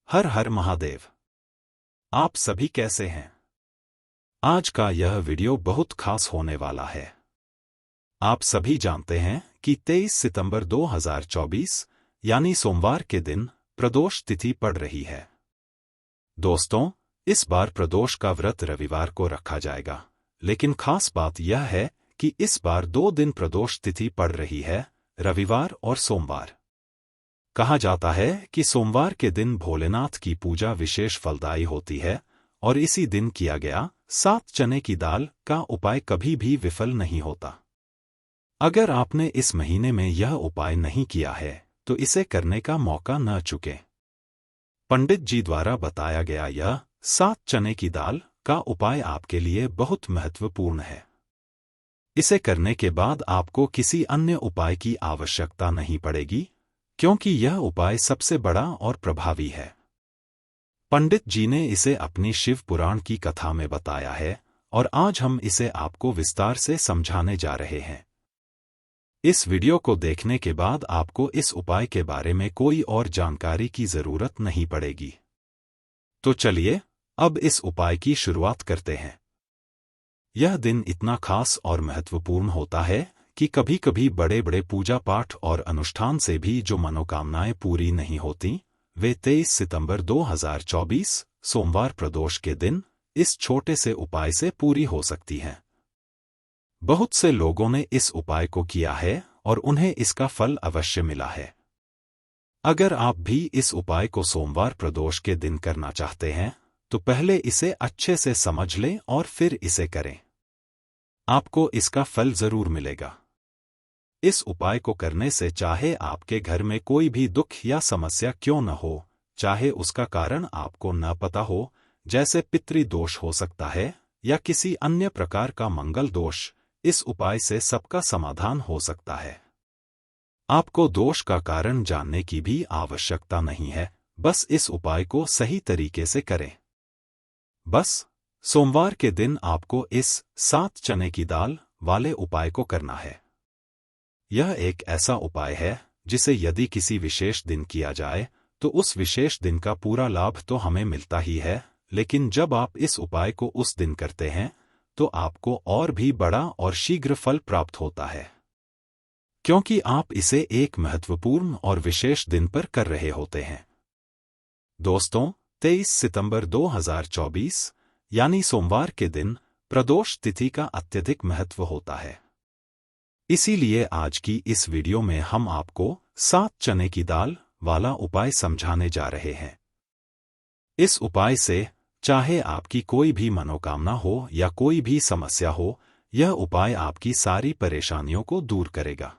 हर हर महादेव। आप सभी कैसे हैं? आज का यह वीडियो बहुत खास होने वाला है। आप सभी जानते हैं कि 23 सितंबर 2024 यानी सोमवार के दिन प्रदोष तिथि पड़ रही है। दोस्तों, इस बार प्रदोष का व्रत रविवार को रखा जाएगा, लेकिन खास बात यह है कि इस बार 2 दिन प्रदोष तिथि पड़ रही है, रविवार और सोमवार। कहा जाता है कि सोमवार के दिन भोलेनाथ की पूजा विशेष फलदायी होती है और इसी दिन किया गया 7 चने की दाल का उपाय कभी भी विफल नहीं होता। अगर आपने इस महीने में यह उपाय नहीं किया है तो इसे करने का मौका न चुके। पंडित जी द्वारा बताया गया यह 7 चने की दाल का उपाय आपके लिए बहुत महत्वपूर्ण है। इसे करने के बाद आपको किसी अन्य उपाय की आवश्यकता नहीं पड़ेगी, क्योंकि यह उपाय सबसे बड़ा और प्रभावी है। पंडित जी ने इसे अपनी शिव पुराण की कथा में बताया है और आज हम इसे आपको विस्तार से समझाने जा रहे हैं। इस वीडियो को देखने के बाद आपको इस उपाय के बारे में कोई और जानकारी की जरूरत नहीं पड़ेगी। तो चलिए अब इस उपाय की शुरुआत करते हैं। यह दिन इतना खास और महत्वपूर्ण होता है कि कभी कभी बड़े बड़े पूजा पाठ और अनुष्ठान से भी जो मनोकामनाएं पूरी नहीं होती, वे 23 सितंबर 2024 सोमवार प्रदोष के दिन इस छोटे से उपाय से पूरी हो सकती हैं। बहुत से लोगों ने इस उपाय को किया है और उन्हें इसका फल अवश्य मिला है। अगर आप भी इस उपाय को सोमवार प्रदोष के दिन करना चाहते हैं तो पहले इसे अच्छे से समझ लें और फिर इसे करें। आपको इसका फल जरूर मिलेगा। इस उपाय को करने से चाहे आपके घर में कोई भी दुख या समस्या क्यों न हो, चाहे उसका कारण आपको न पता हो, जैसे पितृदोष हो सकता है या किसी अन्य प्रकार का मंगल दोष, इस उपाय से सबका समाधान हो सकता है। आपको दोष का कारण जानने की भी आवश्यकता नहीं है, बस इस उपाय को सही तरीके से करें। बस सोमवार के दिन आपको इस 7 चने की दाल वाले उपाय को करना है। यह एक ऐसा उपाय है जिसे यदि किसी विशेष दिन किया जाए तो उस विशेष दिन का पूरा लाभ तो हमें मिलता ही है, लेकिन जब आप इस उपाय को उस दिन करते हैं तो आपको और भी बड़ा और शीघ्र फल प्राप्त होता है, क्योंकि आप इसे एक महत्वपूर्ण और विशेष दिन पर कर रहे होते हैं। दोस्तों, 23 सितंबर 2024 यानी सोमवार के दिन प्रदोष तिथि का अत्यधिक महत्व होता है। इसीलिए आज की इस वीडियो में हम आपको 7 चने की दाल वाला उपाय समझाने जा रहे हैं। इस उपाय से चाहे आपकी कोई भी मनोकामना हो या कोई भी समस्या हो, यह उपाय आपकी सारी परेशानियों को दूर करेगा।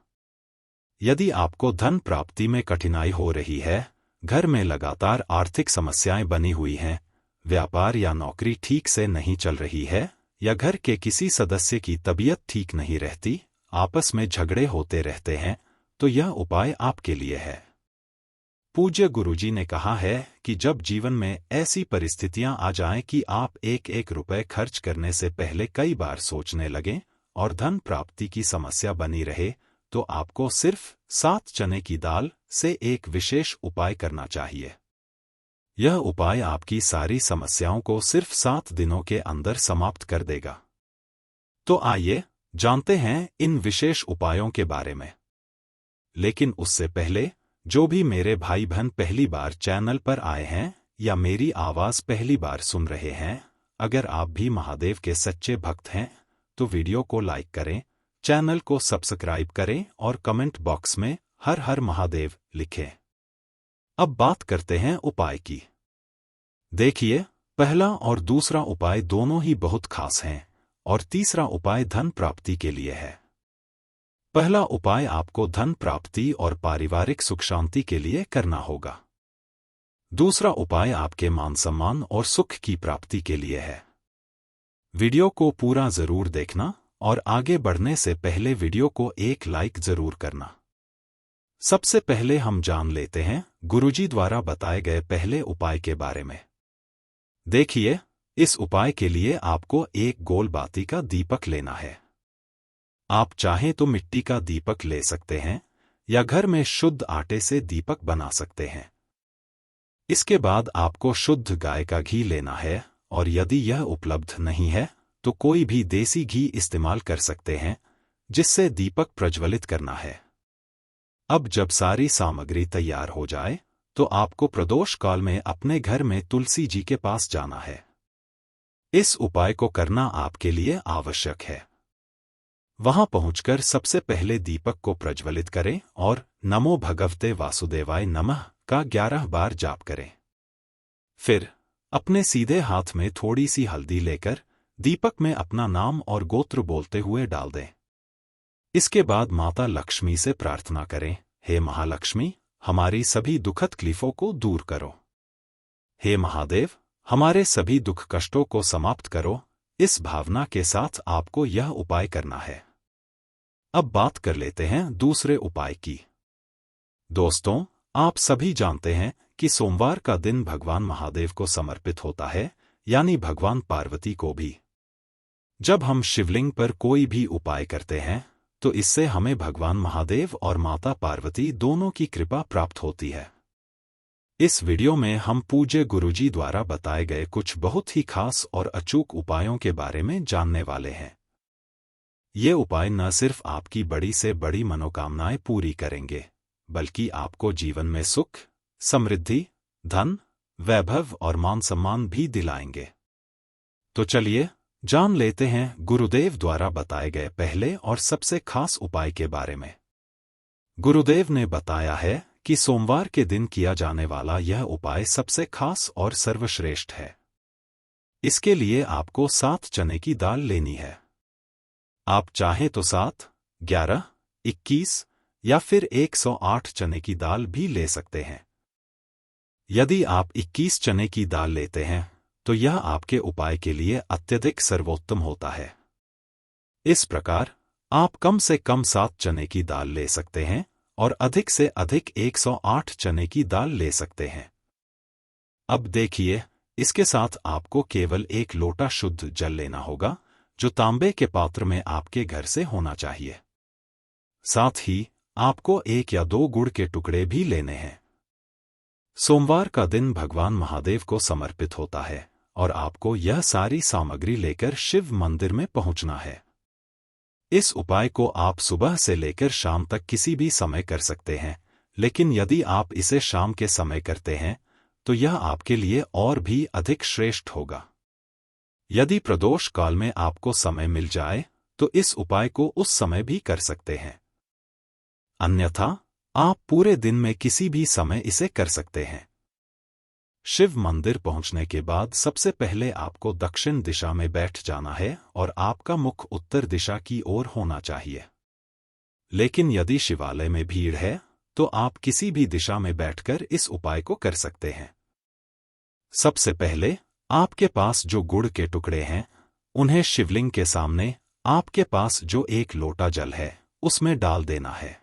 यदि आपको धन प्राप्ति में कठिनाई हो रही है, घर में लगातार आर्थिक समस्याएं बनी हुई हैं, व्यापार या नौकरी ठीक से नहीं चल रही है, या घर के किसी सदस्य की तबीयत ठीक नहीं रहती, आपस में झगड़े होते रहते हैं, तो यह उपाय आपके लिए है। पूज्य गुरुजी ने कहा है कि जब जीवन में ऐसी परिस्थितियां आ जाएं कि आप एक रुपए खर्च करने से पहले कई बार सोचने लगें और धन प्राप्ति की समस्या बनी रहे, तो आपको सिर्फ 7 चने की दाल से एक विशेष उपाय करना चाहिए। यह उपाय आपकी सारी समस्याओं को सिर्फ 7 दिनों के अंदर समाप्त कर देगा। तो आइए जानते हैं इन विशेष उपायों के बारे में। लेकिन उससे पहले जो भी मेरे भाई बहन पहली बार चैनल पर आए हैं या मेरी आवाज पहली बार सुन रहे हैं, अगर आप भी महादेव के सच्चे भक्त हैं तो वीडियो को लाइक करें, चैनल को सब्सक्राइब करें और कमेंट बॉक्स में हर हर महादेव लिखें। अब बात करते हैं उपाय की। देखिए, पहला और दूसरा उपाय दोनों ही बहुत खास हैं और तीसरा उपाय धन प्राप्ति के लिए है। पहला उपाय आपको धन प्राप्ति और पारिवारिक सुख शांति के लिए करना होगा। दूसरा उपाय आपके मान सम्मान और सुख की प्राप्ति के लिए है। वीडियो को पूरा जरूर देखना और आगे बढ़ने से पहले वीडियो को एक लाइक जरूर करना। सबसे पहले हम जान लेते हैं गुरुजी द्वारा बताए गए पहले उपाय के बारे में। देखिए, इस उपाय के लिए आपको एक गोल बाती का दीपक लेना है। आप चाहें तो मिट्टी का दीपक ले सकते हैं या घर में शुद्ध आटे से दीपक बना सकते हैं। इसके बाद आपको शुद्ध गाय का घी लेना है, और यदि यह उपलब्ध नहीं है तो कोई भी देसी घी इस्तेमाल कर सकते हैं, जिससे दीपक प्रज्वलित करना है। अब जब सारी सामग्री तैयार हो जाए तो आपको प्रदोष काल में अपने घर में तुलसी जी के पास जाना है। इस उपाय को करना आपके लिए आवश्यक है। वहां पहुंचकर सबसे पहले दीपक को प्रज्वलित करें और नमो भगवते वासुदेवाय नमः का 11 बार जाप करें। फिर अपने सीधे हाथ में थोड़ी सी हल्दी लेकर दीपक में अपना नाम और गोत्र बोलते हुए डाल दें। इसके बाद माता लक्ष्मी से प्रार्थना करें, हे महालक्ष्मी, हमारी सभी दुखद तकलीफों को दूर करो। हे महादेव, हमारे सभी दुख कष्टों को समाप्त करो। इस भावना के साथ आपको यह उपाय करना है। अब बात कर लेते हैं दूसरे उपाय की। दोस्तों, आप सभी जानते हैं कि सोमवार का दिन भगवान महादेव को समर्पित होता है, यानी भगवान पार्वती को भी। जब हम शिवलिंग पर कोई भी उपाय करते हैं तो इससे हमें भगवान महादेव और माता पार्वती दोनों की कृपा प्राप्त होती है। इस वीडियो में हम पूज्य गुरुजी द्वारा बताए गए कुछ बहुत ही खास और अचूक उपायों के बारे में जानने वाले हैं। ये उपाय न सिर्फ आपकी बड़ी से बड़ी मनोकामनाएं पूरी करेंगे, बल्कि आपको जीवन में सुख, समृद्धि, धन, वैभव और मान सम्मान भी दिलाएंगे। तो चलिए जान लेते हैं गुरुदेव द्वारा बताए गए पहले और सबसे खास उपाय के बारे में। गुरुदेव ने बताया है कि सोमवार के दिन किया जाने वाला यह उपाय सबसे खास और सर्वश्रेष्ठ है। इसके लिए आपको 7 चने की दाल लेनी है। आप चाहें तो 7, 11, 21 या फिर 108 चने की दाल भी ले सकते हैं। यदि आप 21 चने की दाल लेते हैं तो यह आपके उपाय के लिए अत्यधिक सर्वोत्तम होता है। इस प्रकार आप कम से कम 7 चने की दाल ले सकते हैं और अधिक से अधिक 108 चने की दाल ले सकते हैं। अब देखिए, इसके साथ आपको केवल 1 लोटा शुद्ध जल लेना होगा, जो तांबे के पात्र में आपके घर से होना चाहिए। साथ ही आपको 1 या 2 गुड़ के टुकड़े भी लेने हैं। सोमवार का दिन भगवान महादेव को समर्पित होता है और आपको यह सारी सामग्री लेकर शिव मंदिर में पहुंचना है। इस उपाय को आप सुबह से लेकर शाम तक किसी भी समय कर सकते हैं, लेकिन यदि आप इसे शाम के समय करते हैं तो यह आपके लिए और भी अधिक श्रेष्ठ होगा। यदि प्रदोष काल में आपको समय मिल जाए तो इस उपाय को उस समय भी कर सकते हैं। अन्यथा आप पूरे दिन में किसी भी समय इसे कर सकते हैं। शिव मंदिर पहुंचने के बाद सबसे पहले आपको दक्षिण दिशा में बैठ जाना है और आपका मुख उत्तर दिशा की ओर होना चाहिए। लेकिन यदि शिवालय में भीड़ है तो आप किसी भी दिशा में बैठकर इस उपाय को कर सकते हैं। सबसे पहले आपके पास जो गुड़ के टुकड़े हैं उन्हें शिवलिंग के सामने आपके पास जो 1 लोटा जल है उसमें डाल देना है।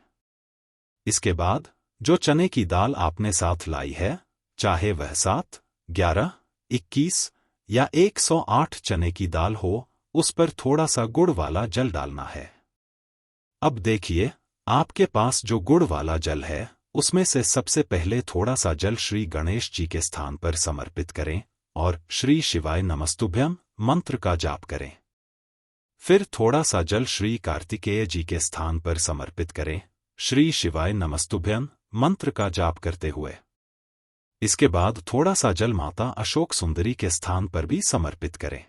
इसके बाद जो चने की दाल आपने साथ लाई है, चाहे वह 7, 11, 21 या 108 चने की दाल हो, उस पर थोड़ा सा गुड़ वाला जल डालना है। अब देखिए, आपके पास जो गुड़ वाला जल है उसमें से सबसे पहले थोड़ा सा जल श्री गणेश जी के स्थान पर समर्पित करें और श्री शिवाय नमस्तुभ्यम मंत्र का जाप करें। फिर थोड़ा सा जल श्री कार्तिकेय जी के स्थान पर समर्पित करें, श्री शिवाय नमस्तुभ्यम मंत्र का जाप करते हुए। इसके बाद थोड़ा सा जल माता अशोक सुंदरी के स्थान पर भी समर्पित करें।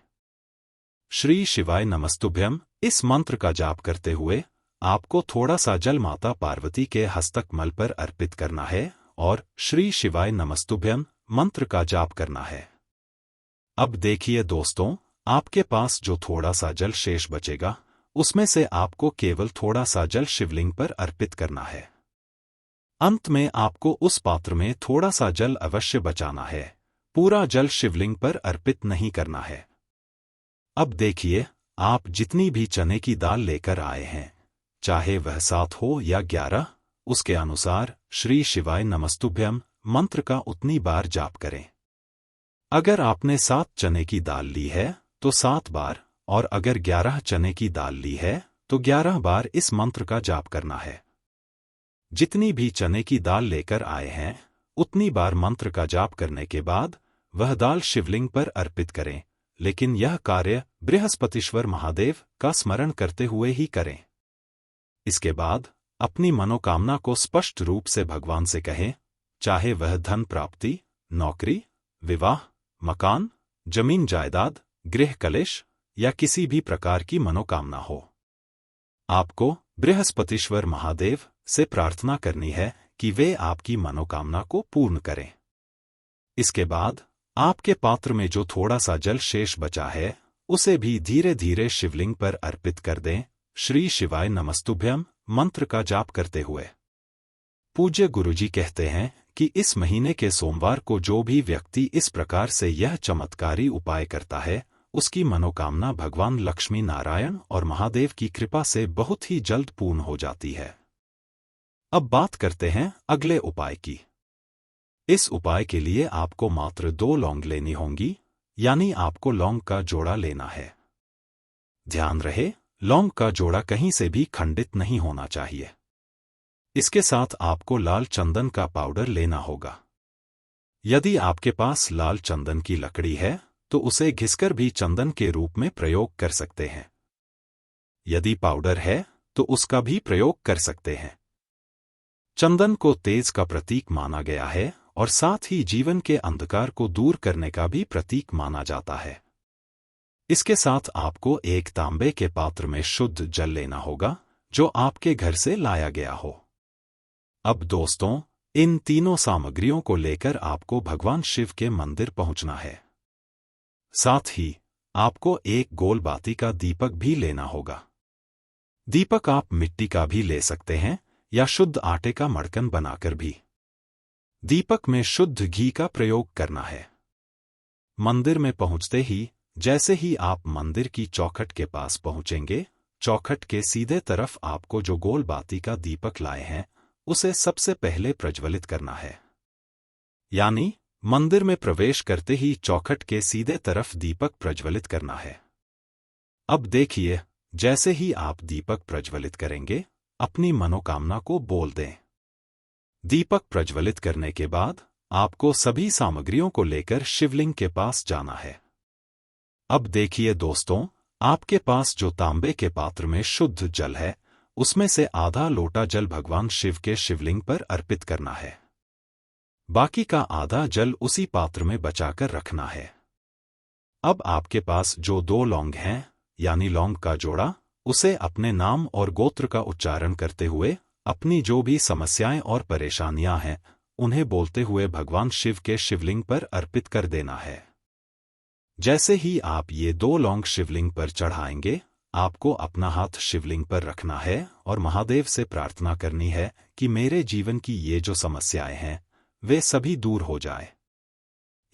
श्री शिवाय नमस्तुभ्यम इस मंत्र का जाप करते हुए आपको थोड़ा सा जल माता पार्वती के हस्तकमल पर अर्पित करना है और श्री शिवाय नमस्तुभ्यम मंत्र का जाप करना है। अब देखिए दोस्तों, आपके पास जो थोड़ा सा जल शेष बचेगा उसमें से आपको केवल थोड़ा सा जल शिवलिंग पर अर्पित करना है। अंत में आपको उस पात्र में थोड़ा सा जल अवश्य बचाना है, पूरा जल शिवलिंग पर अर्पित नहीं करना है। अब देखिए, आप जितनी भी चने की दाल लेकर आए हैं, चाहे वह 7 हो या 11, उसके अनुसार श्री शिवाय नमस्तुभ्यम मंत्र का उतनी बार जाप करें। अगर आपने 7 चने की दाल ली है तो 7 बार, और अगर 11 चने की दाल ली है तो 11 बार इस मंत्र का जाप करना है। जितनी भी चने की दाल लेकर आए हैं उतनी बार मंत्र का जाप करने के बाद वह दाल शिवलिंग पर अर्पित करें, लेकिन यह कार्य बृहस्पतिश्वर महादेव का स्मरण करते हुए ही करें। इसके बाद अपनी मनोकामना को स्पष्ट रूप से भगवान से कहें, चाहे वह धन प्राप्ति, नौकरी, विवाह, मकान, जमीन जायदाद, गृह कलेश या किसी भी प्रकार की मनोकामना हो। आपको बृहस्पतिश्वर महादेव से प्रार्थना करनी है कि वे आपकी मनोकामना को पूर्ण करें। इसके बाद आपके पात्र में जो थोड़ा सा जल शेष बचा है उसे भी धीरे धीरे शिवलिंग पर अर्पित कर दें, श्री शिवाय नमस्तुभ्यम मंत्र का जाप करते हुए। पूज्य गुरुजी कहते हैं कि इस महीने के सोमवार को जो भी व्यक्ति इस प्रकार से यह चमत्कारी उपाय करता है उसकी मनोकामना भगवान लक्ष्मी नारायण और महादेव की कृपा से बहुत ही जल्द पूर्ण हो जाती है। अब बात करते हैं अगले उपाय की। इस उपाय के लिए आपको मात्र 2 लौंग लेनी होंगी, यानी आपको लौंग का जोड़ा लेना है। ध्यान रहे, लौंग का जोड़ा कहीं से भी खंडित नहीं होना चाहिए। इसके साथ आपको लाल चंदन का पाउडर लेना होगा। यदि आपके पास लाल चंदन की लकड़ी है तो उसे घिसकर भी चंदन के रूप में प्रयोग कर सकते हैं। यदि पाउडर है तो उसका भी प्रयोग कर सकते हैं। चंदन को तेज का प्रतीक माना गया है और साथ ही जीवन के अंधकार को दूर करने का भी प्रतीक माना जाता है। इसके साथ आपको एक तांबे के पात्र में शुद्ध जल लेना होगा जो आपके घर से लाया गया हो। अब दोस्तों, इन तीनों सामग्रियों को लेकर आपको भगवान शिव के मंदिर पहुंचना है। साथ ही आपको एक गोल बाती का दीपक भी लेना होगा। दीपक आप मिट्टी का भी ले सकते हैं या शुद्ध आटे का मड़कन बनाकर भी। दीपक में शुद्ध घी का प्रयोग करना है। मंदिर में पहुंचते ही जैसे ही आप मंदिर की चौखट के पास पहुंचेंगे, चौखट के सीधे तरफ आपको जो गोल बाती का दीपक लाए हैं उसे सबसे पहले प्रज्वलित करना है। यानी मंदिर में प्रवेश करते ही चौखट के सीधे तरफ दीपक प्रज्वलित करना है। अब देखिए, जैसे ही आप दीपक प्रज्वलित करेंगे, अपनी मनोकामना को बोल दें। दीपक प्रज्वलित करने के बाद आपको सभी सामग्रियों को लेकर शिवलिंग के पास जाना है। अब देखिए दोस्तों, आपके पास जो तांबे के पात्र में शुद्ध जल है उसमें से आधा लोटा जल भगवान शिव के शिवलिंग पर अर्पित करना है। बाकी का आधा जल उसी पात्र में बचाकर रखना है। अब आपके पास जो 2 लौंग हैं, यानी लौंग का जोड़ा, उसे अपने नाम और गोत्र का उच्चारण करते हुए अपनी जो भी समस्याएं और परेशानियां हैं उन्हें बोलते हुए भगवान शिव के शिवलिंग पर अर्पित कर देना है। जैसे ही आप ये 2 लौंग शिवलिंग पर चढ़ाएंगे, आपको अपना हाथ शिवलिंग पर रखना है और महादेव से प्रार्थना करनी है कि मेरे जीवन की ये जो समस्याएं हैं वे सभी दूर हो जाए।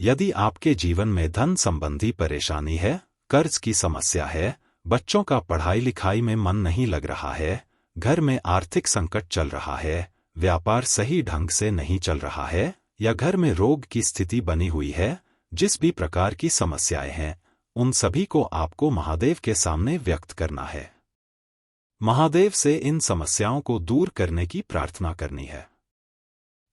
यदि आपके जीवन में धन संबंधी परेशानी है, कर्ज की समस्या है, बच्चों का पढ़ाई लिखाई में मन नहीं लग रहा है, घर में आर्थिक संकट चल रहा है, व्यापार सही ढंग से नहीं चल रहा है या घर में रोग की स्थिति बनी हुई है, जिस भी प्रकार की समस्याएं हैं उन सभी को आपको महादेव के सामने व्यक्त करना है। महादेव से इन समस्याओं को दूर करने की प्रार्थना करनी है।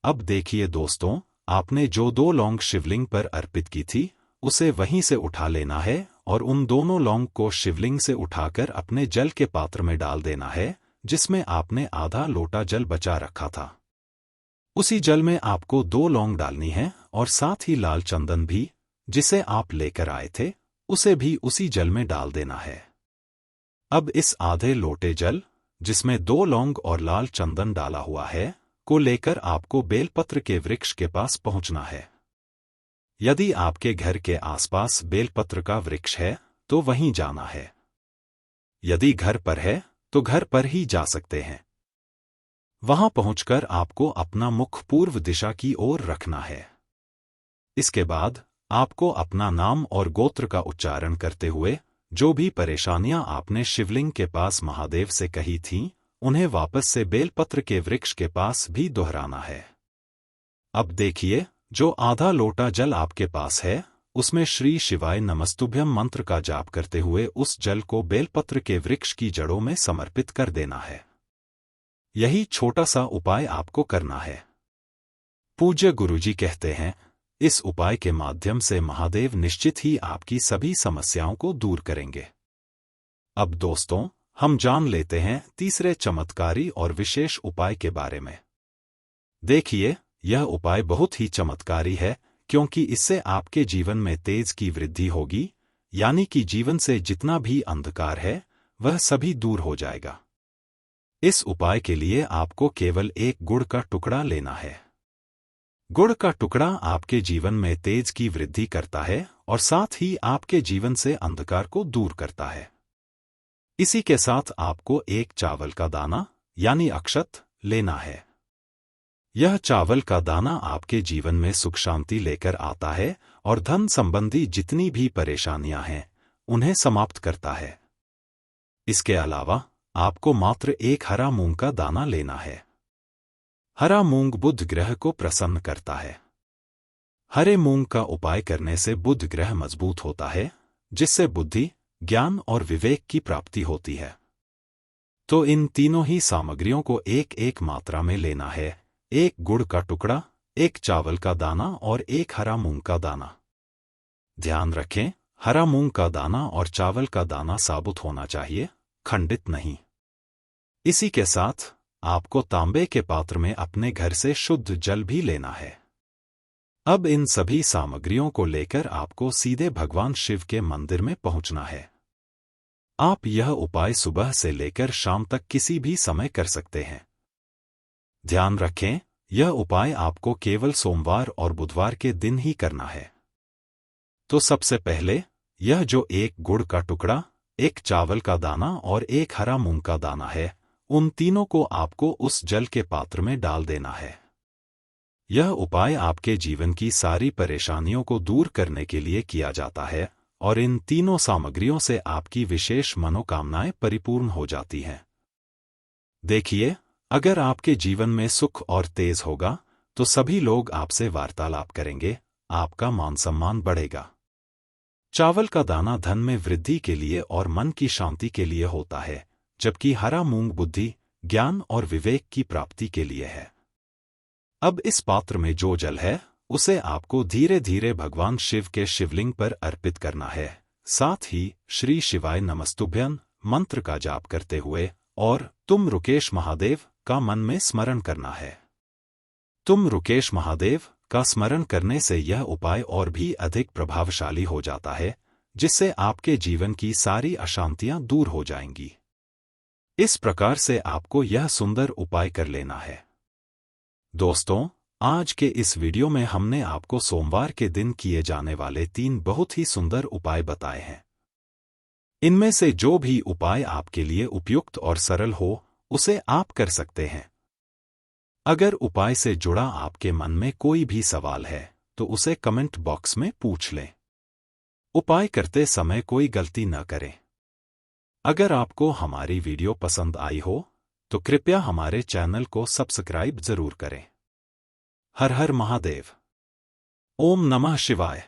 अब देखिए दोस्तों, आपने जो 2 लौंग शिवलिंग पर अर्पित की थी उसे वहीं से उठा लेना है और उन दोनों लौंग को शिवलिंग से उठाकर अपने जल के पात्र में डाल देना है जिसमें आपने आधा लोटा जल बचा रखा था। उसी जल में आपको 2 लौंग डालनी है और साथ ही लाल चंदन भी, जिसे आप लेकर आए थे, उसे भी उसी जल में डाल देना है। अब इस आधे लोटे जल, जिसमें 2 लौंग और लाल चंदन डाला हुआ है, को लेकर आपको बेलपत्र के वृक्ष के पास पहुंचना है। यदि आपके घर के आसपास बेलपत्र का वृक्ष है तो वहीं जाना है। यदि घर पर है तो घर पर ही जा सकते हैं। वहां पहुंचकर आपको अपना मुख पूर्व दिशा की ओर रखना है। इसके बाद आपको अपना नाम और गोत्र का उच्चारण करते हुए जो भी परेशानियां आपने शिवलिंग के पास महादेव से कही थीं, उन्हें वापस से बेलपत्र के वृक्ष के पास भी दोहराना है। अब देखिए, जो आधा लोटा जल आपके पास है उसमें श्री शिवाय नमस्तुभ्यम मंत्र का जाप करते हुए उस जल को बेलपत्र के वृक्ष की जड़ों में समर्पित कर देना है। यही छोटा सा उपाय आपको करना है। पूज्य गुरुजी कहते हैं, इस उपाय के माध्यम से महादेव निश्चित ही आपकी सभी समस्याओं को दूर करेंगे। अब दोस्तों, हम जान लेते हैं तीसरे चमत्कारी और विशेष उपाय के बारे में। देखिए, यह उपाय बहुत ही चमत्कारी है, क्योंकि इससे आपके जीवन में तेज की वृद्धि होगी, यानी कि जीवन से जितना भी अंधकार है वह सभी दूर हो जाएगा। इस उपाय के लिए आपको केवल एक गुड़ का टुकड़ा लेना है। गुड़ का टुकड़ा आपके जीवन में तेज की वृद्धि करता है और साथ ही आपके जीवन से अंधकार को दूर करता है। इसी के साथ आपको एक चावल का दाना यानी अक्षत लेना है। यह चावल का दाना आपके जीवन में सुख शांति लेकर आता है और धन संबंधी जितनी भी परेशानियां हैं उन्हें समाप्त करता है। इसके अलावा आपको मात्र एक हरा मूंग का दाना लेना है। हरा मूंग बुध ग्रह को प्रसन्न करता है। हरे मूंग का उपाय करने से बुध ग्रह मजबूत होता है, जिससे बुद्धि, ज्ञान और विवेक की प्राप्ति होती है। तो इन तीनों ही सामग्रियों को एक एक मात्रा में लेना है, एक गुड़ का टुकड़ा, एक चावल का दाना और एक हरा मूंग का दाना। ध्यान रखें, हरा मूंग का दाना और चावल का दाना साबुत होना चाहिए, खंडित नहीं। इसी के साथ आपको तांबे के पात्र में अपने घर से शुद्ध जल भी लेना है। अब इन सभी सामग्रियों को लेकर आपको सीधे भगवान शिव के मंदिर में पहुंचना है। आप यह उपाय सुबह से लेकर शाम तक किसी भी समय कर सकते हैं। ध्यान रखें, यह उपाय आपको केवल सोमवार और बुधवार के दिन ही करना है। तो सबसे पहले, यह जो एक गुड़ का टुकड़ा, एक चावल का दाना और एक हरा मूंग का दाना है, उन तीनों को आपको उस जल के पात्र में डाल देना है। यह उपाय आपके जीवन की सारी परेशानियों को दूर करने के लिए किया जाता है और इन तीनों सामग्रियों से आपकी विशेष मनोकामनाएं परिपूर्ण हो जाती हैं। देखिए, अगर आपके जीवन में सुख और तेज होगा तो सभी लोग आपसे वार्तालाप करेंगे, आपका मान सम्मान बढ़ेगा। चावल का दाना धन में वृद्धि के लिए और मन की शांति के लिए होता है, जबकि हरा मूंग बुद्धि, ज्ञान और विवेक की प्राप्ति के लिए है। अब इस पात्र में जो जल है उसे आपको धीरे धीरे भगवान शिव के शिवलिंग पर अर्पित करना है। साथ ही श्री शिवाय नमस्तुभ्यं मंत्र का जाप करते हुए और तुम रुकेश महादेव का मन में स्मरण करना है। तुम रुकेश महादेव का स्मरण करने से यह उपाय और भी अधिक प्रभावशाली हो जाता है, जिससे आपके जीवन की सारी अशांतियां दूर हो जाएंगी। इस प्रकार से आपको यह सुंदर उपाय कर लेना है। दोस्तों, आज के इस वीडियो में हमने आपको सोमवार के दिन किए जाने वाले 3 बहुत ही सुंदर उपाय बताए हैं। इनमें से जो भी उपाय आपके लिए उपयुक्त और सरल हो, उसे आप कर सकते हैं। अगर उपाय से जुड़ा आपके मन में कोई भी सवाल है तो उसे कमेंट बॉक्स में पूछ लें। उपाय करते समय कोई गलती न करें। अगर आपको हमारी वीडियो पसंद आई हो तो कृपया हमारे चैनल को सब्सक्राइब जरूर करें। हर हर महादेव। ओम नमः शिवाय।